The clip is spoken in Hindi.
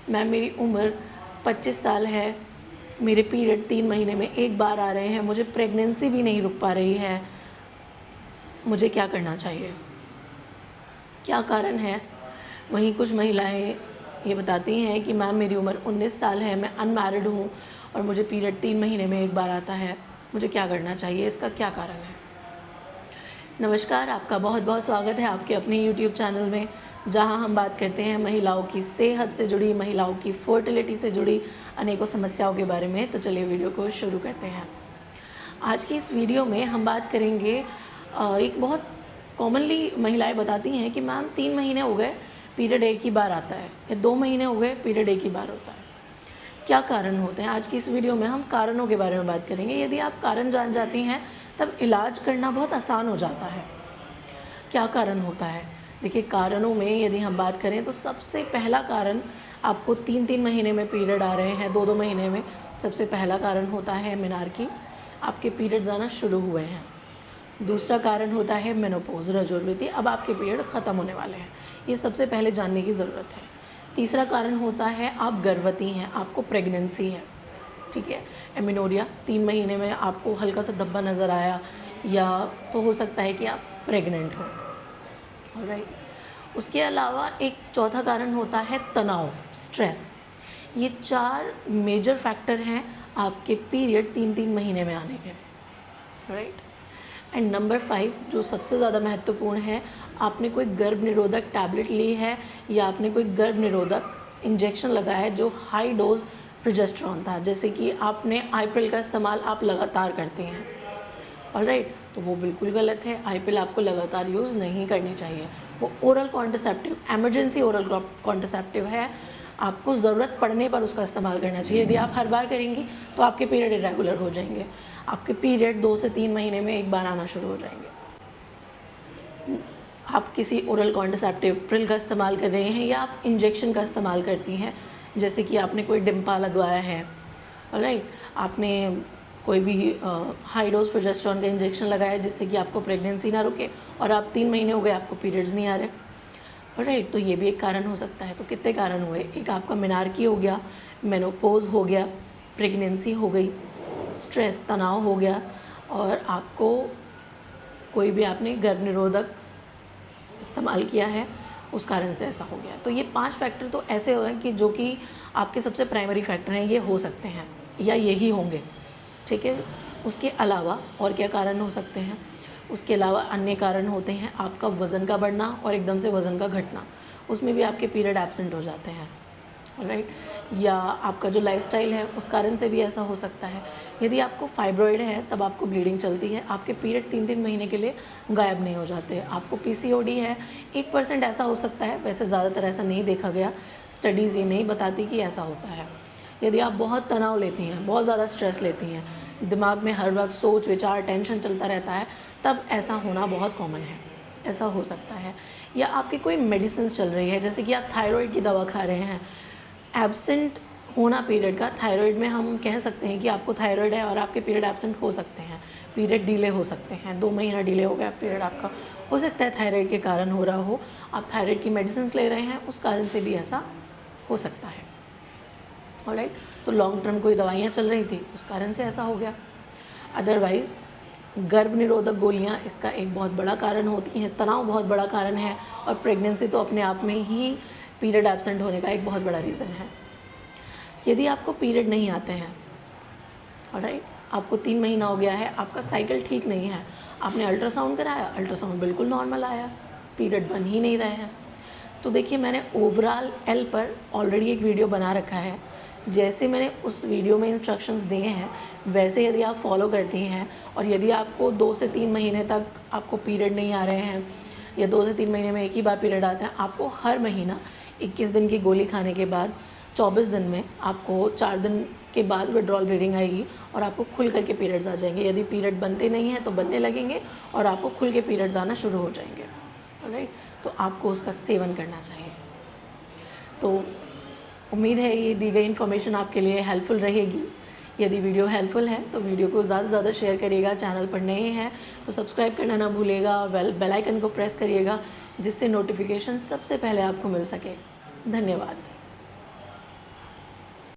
मैम मेरी उम्र 25 साल है, मेरे पीरियड 3 महीने में एक बार आ रहे हैं, मुझे प्रेगनेंसी भी नहीं रुक पा रही है, मुझे क्या करना चाहिए? क्या कारण है? वहीं कुछ महिलाएं ये बताती हैं कि मैम मेरी उम्र 19 साल है, मैं अनमैरिड हूँ और मुझे पीरियड 3 महीने में एक बार आता है, मुझे क्या करना चाहिए? इसका क्या कारण है? नमस्कार, आपका बहुत बहुत स्वागत है आपके अपने यूट्यूब चैनल में, जहां हम बात करते हैं महिलाओं की सेहत से जुड़ी, महिलाओं की फर्टिलिटी से जुड़ी अनेकों समस्याओं के बारे में। तो चलिए वीडियो को शुरू करते हैं। आज की इस वीडियो में हम बात करेंगे एक बहुत कॉमनली महिलाएं बताती हैं कि मैम 3 महीने हो गए पीरियड एक ही बार आता है, या 2 महीने हो गए पीरियड एक ही बार होता है। क्या कारण होते हैं? आज की इस वीडियो में हम कारणों के बारे में बात करेंगे। यदि आप कारण जान जाती हैं तब इलाज करना बहुत आसान हो जाता है। क्या कारण होता है? देखिए, कारणों में यदि हम बात करें तो सबसे पहला कारण, आपको 3-3 महीने में पीरियड आ रहे हैं, 2-2 महीने में, सबसे पहला कारण होता है मेनार्की, आपके पीरियड्स आना शुरू हुए हैं। दूसरा कारण होता है मेनोपॉज, रजोवृत्ति, अब आपके पीरियड ख़त्म होने वाले हैं। ये सबसे पहले जानने की ज़रूरत है। तीसरा कारण होता है आप गर्भवती हैं, आपको प्रेगनेंसी है, ठीक है। एमिनोरिया, 3 महीने में आपको हल्का सा धब्बा नज़र आया, या तो हो सकता है कि आप प्रेग्नेंट हो, ऑलराइट। उसके अलावा एक चौथा कारण होता है तनाव, स्ट्रेस। ये 4 मेजर फैक्टर हैं आपके पीरियड 3-3 महीने में आने के, राइट। एंड नंबर 5 जो सबसे ज़्यादा महत्वपूर्ण है, आपने कोई गर्भ निरोधक टैबलेट ली है, या आपने कोई गर्भ निरोधक इंजेक्शन लगाया है जो हाई डोज प्रोजेस्टेरॉन था, जैसे कि आपने आईपिल का इस्तेमाल आप लगातार करते हैं, ऑलराइट, तो वो बिल्कुल गलत है। आईपिल आपको लगातार यूज़ नहीं करनी चाहिए। वो oral contraceptive, emergency oral contraceptive है, आपको ज़रूरत पड़ने पर उसका इस्तेमाल करना चाहिए। यदि आप हर बार करेंगी तो आपके पीरियड इरेगुलर हो जाएंगे, आपके पीरियड 2 से 3 महीने में एक बार आना शुरू हो जाएंगे। आप किसी ओरल कॉन्ट्रासेप्टिव पिल का इस्तेमाल कर रहे हैं, या आप इंजेक्शन का इस्तेमाल करती हैं, जैसे कि आपने कोई डिम्पा लगवाया है, ऑलराइट, आपने कोई भी हाई डोज प्रोजेस्टेरॉन का इंजेक्शन लगाया है जिससे कि आपको प्रेगनेंसी ना रुके, और आप 3 महीने हो गए आपको पीरियड्स नहीं आ रहे, ऑलराइट, तो ये भी एक कारण हो सकता है। तो कितने कारण हुए? एक आपका मेनार्की हो गया, मेनोपॉज हो गया, प्रेगनेंसी हो गई, स्ट्रेस, तनाव हो गया, और आपको कोई भी आपने गर्भ निरोधक इस्तेमाल किया है, उस कारण से ऐसा हो गया। तो ये 5 फैक्टर तो ऐसे हो गए कि जो कि आपके सबसे प्राइमरी फैक्टर हैं, ये हो सकते हैं या यही होंगे, ठीक है। उसके अलावा और क्या कारण हो सकते हैं? उसके अलावा अन्य कारण होते हैं आपका वज़न का बढ़ना और एकदम से वज़न का घटना, उसमें भी आपके पीरियड एब्सेंट हो जाते हैं, राइट। या आपका जो लाइफस्टाइल है उस कारण से भी ऐसा हो सकता है। यदि आपको फाइब्रॉइड है तब आपको ब्लीडिंग चलती है, आपके पीरियड 3-3 महीने के लिए गायब नहीं हो जाते। आपको पीसीओडी है, 1% ऐसा हो सकता है, वैसे ज़्यादातर ऐसा नहीं देखा गया, स्टडीज़ ये नहीं बताती कि ऐसा होता है। यदि आप बहुत तनाव लेती हैं, बहुत ज़्यादा स्ट्रेस लेती हैं, दिमाग में हर वक्त सोच विचार टेंशन चलता रहता है, तब ऐसा होना बहुत कॉमन है, ऐसा हो सकता है। या आपकी कोई मेडिसिन चल रही है, जैसे कि आप थायराइड की दवा खा रहे हैं, एब्सेंट होना पीरियड का, थायराइड में हम कह सकते हैं कि आपको थायराइड है और आपके पीरियड एब्सेंट हो सकते हैं, पीरियड डिले हो सकते हैं, 2 महीना डिले हो गया पीरियड आपका, हो सकता है थायराइड के कारण हो रहा हो, आप थायराइड की मेडिसिन ले रहे हैं, उस कारण से भी ऐसा हो सकता है, ऑलराइट। तो लॉन्ग टर्म कोई दवाइयाँ चल रही थी, उस कारण से ऐसा हो गया। अदरवाइज़ गर्भ निरोधक गोलियाँ इसका एक बहुत बड़ा कारण होती हैं, तनाव बहुत बड़ा कारण है, और प्रेगनेंसी तो अपने आप में ही पीरियड एब्सेंट होने का एक बहुत बड़ा रीज़न है। यदि आपको पीरियड नहीं आते हैं, ऑलराइट, आपको 3 महीना हो गया है, आपका साइकिल ठीक नहीं है, आपने अल्ट्रासाउंड कराया, अल्ट्रासाउंड बिल्कुल नॉर्मल आया, पीरियड बन ही नहीं रहे हैं, तो देखिए मैंने ओवरऑल एल पर ऑलरेडी एक वीडियो बना रखा है। जैसे मैंने उस वीडियो में इंस्ट्रक्शंस दिए हैं, वैसे यदि आप फॉलो करती हैं, और यदि आपको 2 से 3 महीने तक आपको पीरियड नहीं आ रहे हैं, या 2 से 3 महीने में एक ही बार पीरियड आता है, आपको हर महीना 21 दिन की गोली खाने के बाद 24 दिन में आपको 4 दिन के बाद विड्रॉल ब्लीडिंग आएगी, और आपको खुल करके पीरियड्स आ जाएंगे। यदि पीरियड बनते नहीं हैं तो बनने लगेंगे, और आपको खुल के पीरियड्स आना शुरू हो जाएंगे, राइट। तो आपको उसका सेवन करना चाहिए। तो उम्मीद है ये दी गई इन्फॉर्मेशन आपके लिए हेल्पफुल रहेगी। यदि वीडियो हेल्पफुल है तो वीडियो को ज़्यादा से ज़्यादा शेयर करिएगा। चैनल पर नए हैं तो सब्सक्राइब करना ना भूलिएगा, बेल आइकन को प्रेस करिएगा, जिससे नोटिफिकेशन सबसे पहले आपको मिल सके। धन्यवाद।